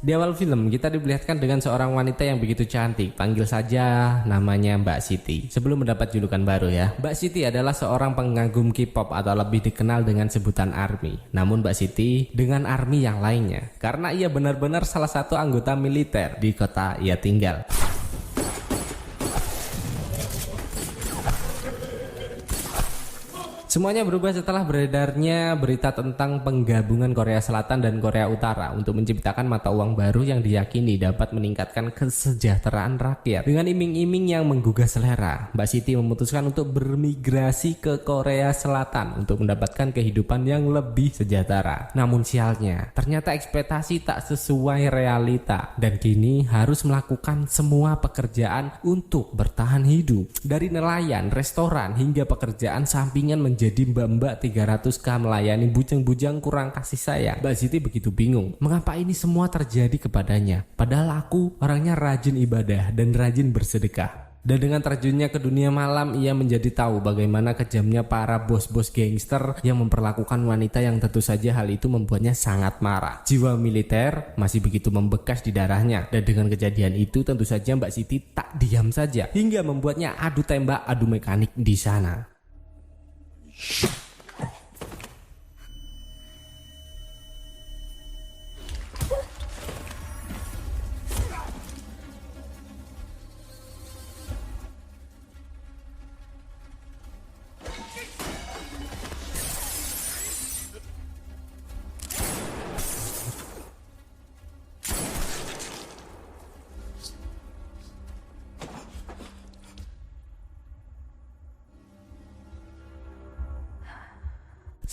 Di awal film, kita diperlihatkan dengan seorang wanita yang begitu cantik. Panggil saja namanya Mbak Siti. Sebelum mendapat julukan baru ya. Mbak Siti adalah seorang pengagum K-pop atau lebih dikenal dengan sebutan ARMY. Namun Mbak Siti dengan ARMY yang lainnya. Karena ia benar-benar salah satu anggota militer di kota ia tinggal. Semuanya berubah setelah beredarnya berita tentang penggabungan Korea Selatan dan Korea Utara untuk menciptakan mata uang baru yang diyakini dapat meningkatkan kesejahteraan rakyat. Dengan iming-iming yang menggugah selera, Mbak Siti memutuskan untuk bermigrasi ke Korea Selatan untuk mendapatkan kehidupan yang lebih sejahtera. Namun sialnya, ternyata ekspektasi tak sesuai realita dan kini harus melakukan semua pekerjaan untuk bertahan hidup. Dari nelayan, restoran, hingga pekerjaan sampingan menjadi mbak-mbak 300k melayani bujang-bujang kurang kasih sayang. Mbak Siti begitu bingung, mengapa ini semua terjadi kepadanya? Padahal aku orangnya rajin ibadah dan rajin bersedekah. Dan dengan terjunnya ke dunia malam, ia menjadi tahu bagaimana kejamnya para bos-bos gangster yang memperlakukan wanita yang tentu saja hal itu membuatnya sangat marah. Jiwa militer masih begitu membekas di darahnya. Dan dengan kejadian itu tentu saja Mbak Siti tak diam saja hingga membuatnya adu tembak, adu mekanik di sana.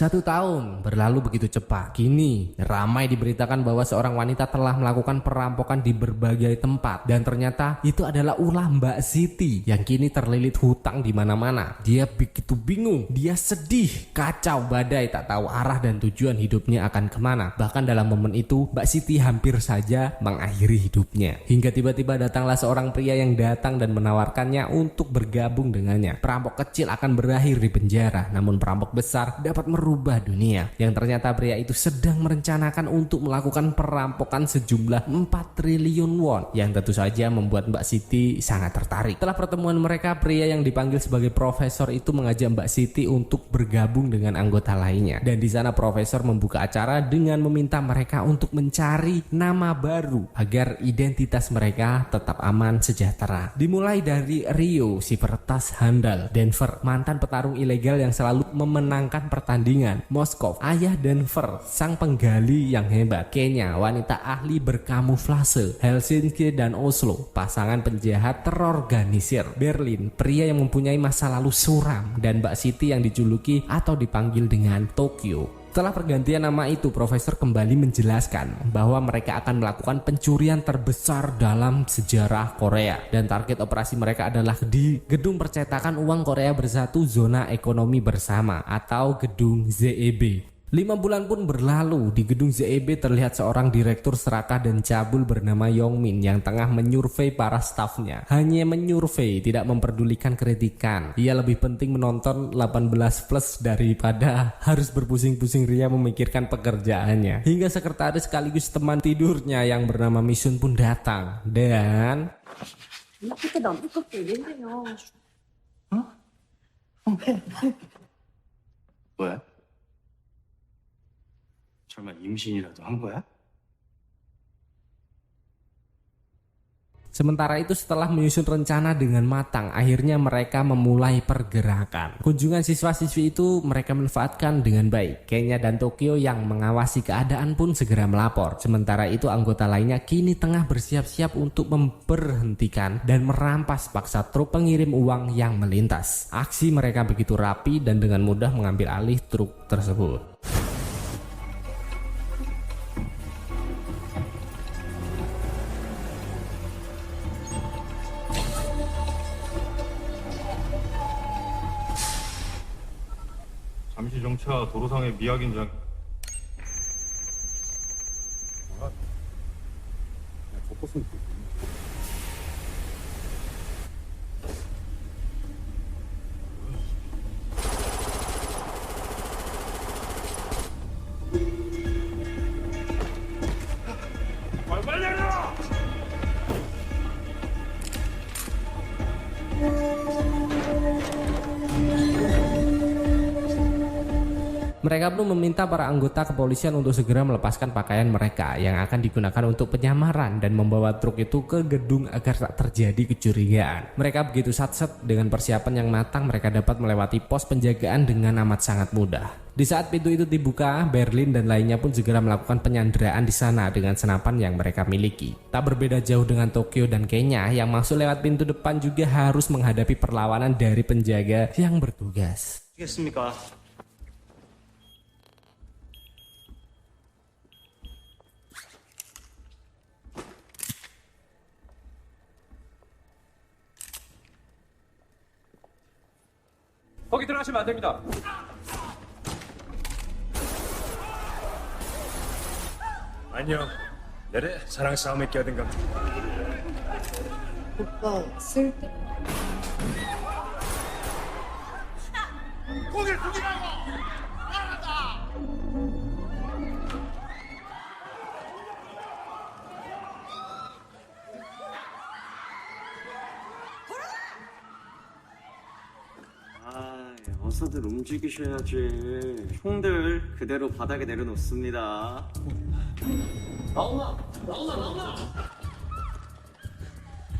Satu tahun berlalu begitu cepat. Kini ramai diberitakan bahwa seorang wanita telah melakukan perampokan di berbagai tempat dan ternyata itu adalah ulah Mbak Siti yang kini terlilit hutang di mana-mana. Dia begitu bingung, dia sedih, kacau badai, tak tahu arah dan tujuan hidupnya akan kemana. Bahkan dalam momen itu Mbak Siti hampir saja mengakhiri hidupnya. Hingga tiba-tiba datanglah seorang pria yang datang dan menawarkannya untuk bergabung dengannya. Perampok kecil akan berakhir di penjara, namun perampok besar dapat merubah dunia. Yang ternyata pria itu sedang merencanakan untuk melakukan perampokan sejumlah 4 triliun won yang tentu saja membuat Mbak Siti sangat tertarik. Setelah pertemuan mereka, pria yang dipanggil sebagai profesor itu mengajak Mbak Siti untuk bergabung dengan anggota lainnya. Dan di sana profesor membuka acara dengan meminta mereka untuk mencari nama baru agar identitas mereka tetap aman sejahtera. Dimulai dari Rio, si peretas handal, Denver, mantan petarung ilegal yang selalu memenangkan pertandingan, Moskow, ayah Denver, sang penggali yang hebat, Kenya, wanita ahli berkamuflase, Helsinki dan Oslo, pasangan penjahat terorganisir, Berlin, pria yang mempunyai masa lalu suram, dan Mbak Siti yang dijuluki atau dipanggil dengan Tokyo. Setelah pergantian nama itu, profesor kembali menjelaskan bahwa mereka akan melakukan pencurian terbesar dalam sejarah Korea dan target operasi mereka adalah di Gedung Percetakan Uang Korea Bersatu Zona Ekonomi Bersama atau Gedung ZEB. 5 bulan pun berlalu. Di gedung ZEB terlihat seorang direktur serakah dan cabul bernama Yongmin yang tengah menyurvei para stafnya. Hanya menyurvei, tidak memperdulikan kritikan. Ia lebih penting menonton 18 plus daripada harus berpusing-pusing ria memikirkan pekerjaannya. Hingga sekretaris sekaligus teman tidurnya yang bernama Misun pun datang. Dan 뭐야? 설마 임신이라도 한 거야? sementara itu setelah menyusun rencana dengan matang, akhirnya mereka memulai pergerakan. Kunjungan siswa-siswi itu mereka manfaatkan dengan baik. Kenya dan Tokyo yang mengawasi keadaan pun segera melapor. Sementara itu anggota lainnya kini tengah bersiap-siap untuk memberhentikan dan merampas paksa truk pengirim uang yang melintas. Aksi mereka begitu rapi dan dengan mudah mengambil alih truk tersebut. 잠시 정차 도로상의 미확인장. 뭐야? 야, 저 버스는 또 뭐야? 빨리! Mereka pun meminta para anggota kepolisian untuk segera melepaskan pakaian mereka yang akan digunakan untuk penyamaran dan membawa truk itu ke gedung agar tak terjadi kecurigaan. Mereka begitu satset dengan persiapan yang matang, mereka dapat melewati pos penjagaan dengan amat sangat mudah. Di saat pintu itu dibuka, Berlin dan lainnya pun segera melakukan penyanderaan di sana dengan senapan yang mereka miliki. Tak berbeda jauh dengan Tokyo dan Kenya yang masuk lewat pintu depan juga harus menghadapi perlawanan dari penjaga yang bertugas. 알겠습니까? 거기 들어가시면 안 됩니다. 안녕. 내래 사랑 싸움에 끼어든 감. 오빠 쓸데 아, 어서들 움직이셔야지. 총들 그대로 바닥에 내려놓습니다.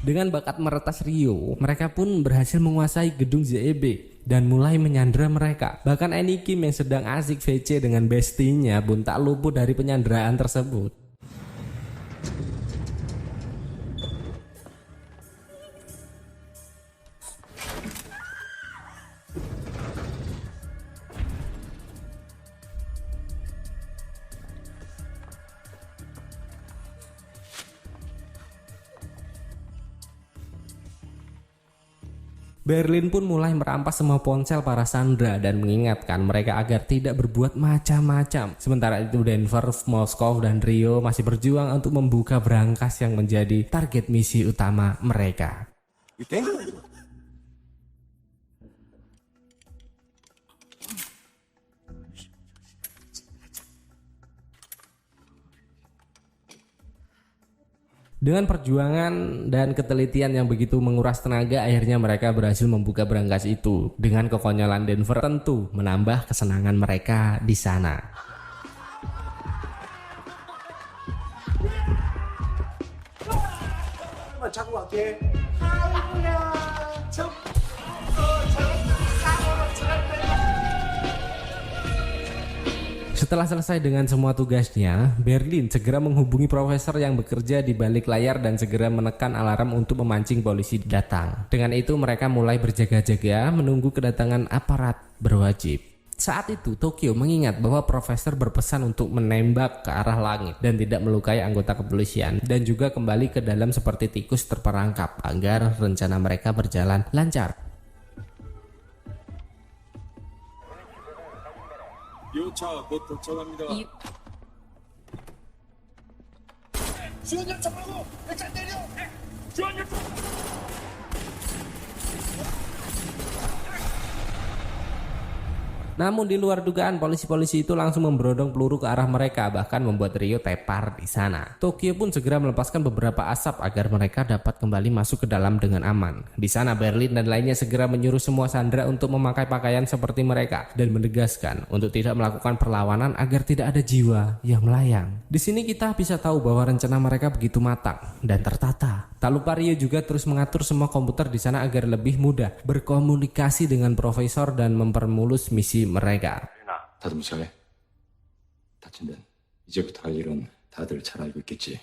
Dengan bakat meretas Rio, mereka pun berhasil menguasai gedung ZEB dan mulai menyandera mereka. Bahkan Annie Kim yang sedang asik VC dengan bestinya pun tak luput dari penyanderaan tersebut. Berlin pun mulai merampas semua ponsel para sandera dan mengingatkan mereka agar tidak berbuat macam-macam. Sementara itu Denver, Moskow, dan Rio masih berjuang untuk membuka berangkas yang menjadi target misi utama mereka. Dengan perjuangan dan ketelitian yang begitu menguras tenaga, akhirnya mereka berhasil membuka berangkas itu. Dengan kekonyolan Denver tentu menambah kesenangan mereka di sana. Setelah selesai dengan semua tugasnya, Berlin segera menghubungi profesor yang bekerja di balik layar dan segera menekan alarm untuk memancing polisi datang. Dengan itu mereka mulai berjaga-jaga menunggu kedatangan aparat berwajib. Saat itu Tokyo mengingat bahwa profesor berpesan untuk menembak ke arah langit dan tidak melukai anggota kepolisian, dan juga kembali ke dalam seperti tikus terperangkap agar rencana mereka berjalan lancar. 요차 곧 도착합니다. Namun di luar dugaan, polisi-polisi itu langsung memberondong peluru ke arah mereka, bahkan membuat Rio tepar di sana. Tokyo pun segera melepaskan beberapa asap agar mereka dapat kembali masuk ke dalam dengan aman. Di sana Berlin dan lainnya segera menyuruh semua sandera untuk memakai pakaian seperti mereka dan menegaskan untuk tidak melakukan perlawanan agar tidak ada jiwa yang melayang. Di sini kita bisa tahu bahwa rencana mereka begitu matang dan tertata. Tak lupa Rio juga terus mengatur semua komputer di sana agar lebih mudah berkomunikasi dengan profesor dan mempermulus misi mereka. 다들 무사해. 다친 데는 이제부터 할 일은 다들 잘 알고 있겠지.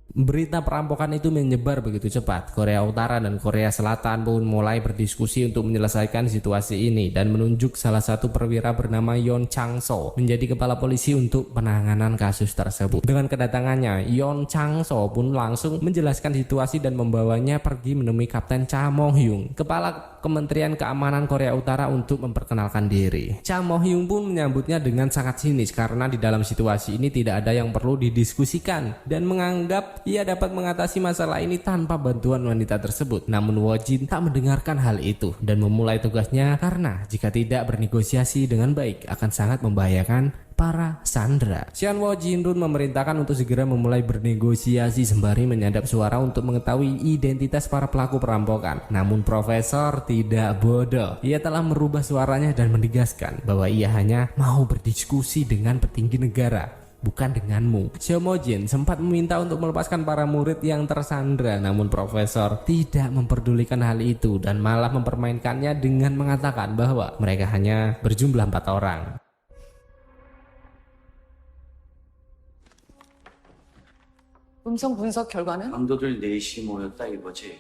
Berita perampokan itu menyebar begitu cepat. Korea Utara dan Korea Selatan pun mulai berdiskusi untuk menyelesaikan situasi ini dan menunjuk salah satu perwira bernama Yon Chang-so menjadi kepala polisi untuk penanganan kasus tersebut. Dengan kedatangannya, Yon Chang-so pun langsung menjelaskan situasi dan membawanya pergi menemui Kapten Cha Mo-hyung, kepala Kementerian Keamanan Korea Utara, untuk memperkenalkan diri. Cha Mo-hyung pun menyambutnya dengan sangat sinis karena di dalam situasi ini tidak ada yang perlu didiskusikan dan menganggap ia dapat mengatasi masalah ini tanpa bantuan wanita tersebut. Namun Wojin tak mendengarkan hal itu dan memulai tugasnya karena jika tidak bernegosiasi dengan baik akan sangat membahayakan para sandera. Xian Wo Jinrun memerintahkan untuk segera memulai bernegosiasi sembari menyadap suara untuk mengetahui identitas para pelaku perampokan. Namun Profesor tidak bodoh. Ia telah merubah suaranya dan menegaskan bahwa ia hanya mau berdiskusi dengan petinggi negara, bukan denganmu. Xiao Mojin sempat meminta untuk melepaskan para murid yang tersandra, namun Profesor tidak memperdulikan hal itu dan malah mempermainkannya dengan mengatakan bahwa mereka hanya berjumlah 4 orang. 음성 분석 결과는? 강도들 넷이 모였다 이거지.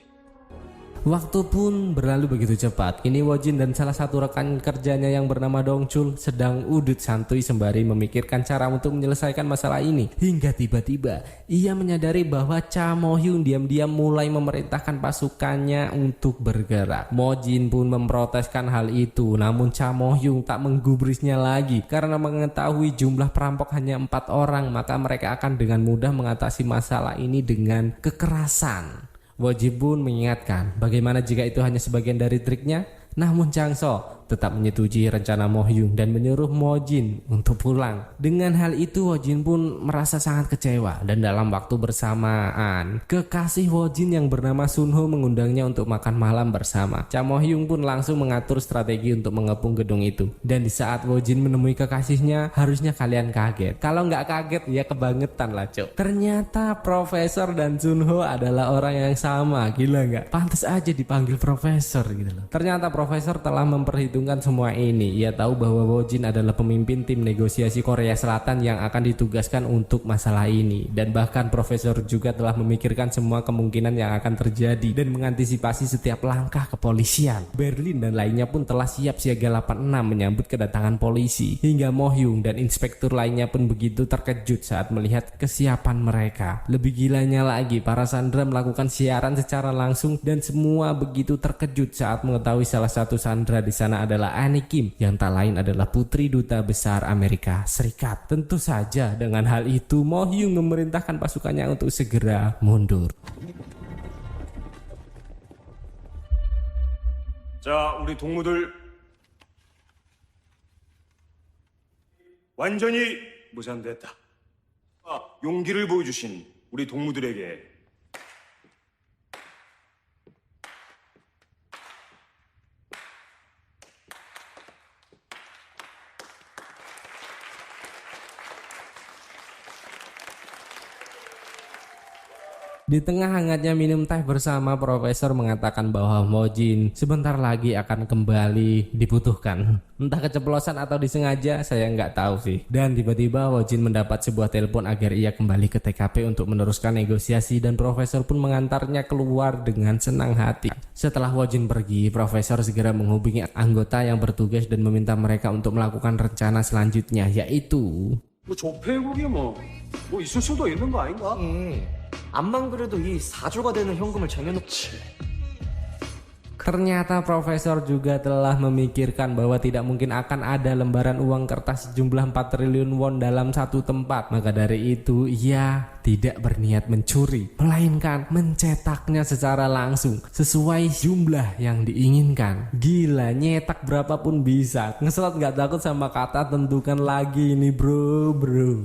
Waktu pun berlalu begitu cepat. Kini Wojin dan salah satu rekan kerjanya yang bernama Dongchul sedang udut santuy sembari memikirkan cara untuk menyelesaikan masalah ini. Hingga tiba-tiba ia menyadari bahwa Cha Mo-hyung diam-diam mulai memerintahkan pasukannya untuk bergerak. Mojin pun memproteskan hal itu, namun Cha Mo-hyung tak menggubrisnya lagi. Karena mengetahui jumlah perampok hanya 4 orang, maka mereka akan dengan mudah mengatasi masalah ini dengan kekerasan. Wojin pun mengingatkan bagaimana jika itu hanya sebagian dari triknya, namun Chang So tetap menyetujui rencana Mo-hyung dan menyuruh Mojin untuk pulang. Dengan hal itu Wojin pun merasa sangat kecewa dan dalam waktu bersamaan kekasih Wojin yang bernama Sunho mengundangnya untuk makan malam bersama. Cha Mo-hyung pun langsung mengatur strategi untuk mengepung gedung itu. Dan di saat Wojin menemui kekasihnya, harusnya kalian kaget. Kalau nggak kaget ya kebangetan lah cok. Ternyata Profesor dan Sunho adalah orang yang sama. Gila nggak? Pantas aja dipanggil Profesor gitu loh. Ternyata Profesor telah memperhitungkan semua ini. Ia tahu bahwa Wojin adalah pemimpin tim negosiasi Korea Selatan yang akan ditugaskan untuk masalah ini. Dan bahkan Profesor juga telah memikirkan semua kemungkinan yang akan terjadi dan mengantisipasi setiap langkah kepolisian. Berlin dan lainnya pun telah siap siaga 86 menyambut kedatangan polisi. Hingga Mo-hyung dan inspektur lainnya pun begitu terkejut saat melihat kesiapan mereka. Lebih gilanya lagi, para sandera melakukan siaran secara langsung dan semua begitu terkejut saat mengetahui salah satu sandera di sana adalah Annie Kim yang tak lain adalah putri duta besar Amerika Serikat. Tentu saja dengan hal itu Mo-hyung memerintahkan pasukannya untuk segera mundur. 자, 우리 동무들 완전히 무산됐다. 용기를 보여주신 우리 동무들에게 Di tengah hangatnya minum teh bersama, Profesor mengatakan bahwa Mojin sebentar lagi akan kembali dibutuhkan. Entah keceplosan atau disengaja, saya nggak tahu sih. Dan tiba-tiba Mojin mendapat sebuah telepon agar ia kembali ke TKP untuk meneruskan negosiasi dan Profesor pun mengantarnya keluar dengan senang hati. Setelah Wojin pergi, Profesor segera menghubungi anggota yang bertugas dan meminta mereka untuk melakukan rencana selanjutnya, yaitu 뭐 조폐국이 뭐 있을 수도 있는 거 아닌가? 암만 그래도 이 4조가 되는 현금을 쟁여놓지. Ternyata Profesor juga telah memikirkan bahwa tidak mungkin akan ada lembaran uang kertas sejumlah 4 triliun won dalam satu tempat. Maka dari itu ia tidak berniat mencuri, melainkan mencetaknya secara langsung sesuai jumlah yang diinginkan. Gila, nyetak berapapun bisa. Ngeselot gak takut sama kata tentukan lagi ini bro.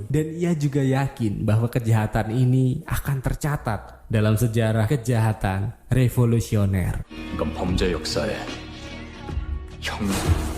Dan ia juga yakin bahwa kejahatan ini akan tercatat dalam sejarah kejahatan revolusioner. 이건 범죄 역사의 혁명.